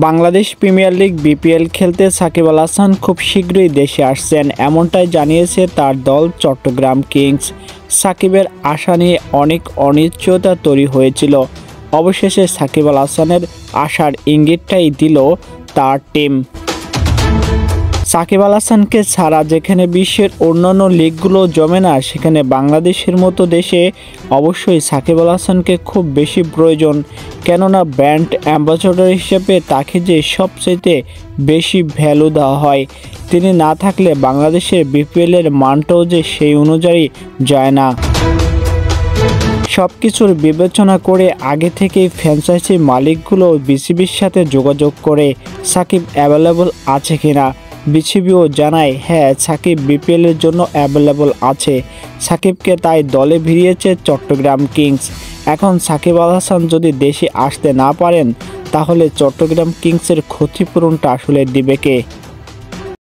Bangladesh premier league BPL খেলতে সাকিব আল হাসান খুব শীঘ্রই দেশে আসছেন, এমনটাই জানিয়েছে তার দল চট্টগ্রাম কিংস। সাকিবের আশা নিয়ে অনেক অনিশ্চয়তা তৈরি হয়েছিল। অবশেষে সাকিব আল হাসানের আশার ইঙ্গিতটাই দিল তার টিম। সাকিব আল হাসানকে ছাড়া যেখানে বিশ্বের অন্যান্য লিগগুলো জমে না, সেখানে বাংলাদেশের মতো দেশে অবশ্যই সাকিব আল হাসানকে খুব বেশি প্রয়োজন। কেননা ব্র্যান্ড অ্যাম্বাসেডর হিসেবে তাকে যে সবচেয়ে বেশি ভ্যালু দেওয়া হয়, তিনি না থাকলে বাংলাদেশের বিপিএলের মানটাও যে সেই অনুযায়ী যায় না। সব কিছুর বিবেচনা করে আগে থেকেই ফ্র্যাঞ্চাইজি মালিকগুলো বিসিবির সাথে যোগাযোগ করে সাকিব অ্যাভেলেবল আছে কিনা। বিসিবিও জানায় হ্যাঁ, সাকিব বিপিএলের জন্য অ্যাভেলেবল আছে। সাকিবকে তাই দলে ভিড়িয়েছে চট্টগ্রাম কিংস। এখন সাকিব আল হাসান যদি দেশে আসতে না পারেন, তাহলে চট্টগ্রাম কিংসের ক্ষতিপূরণটা আসলে দিবে কে?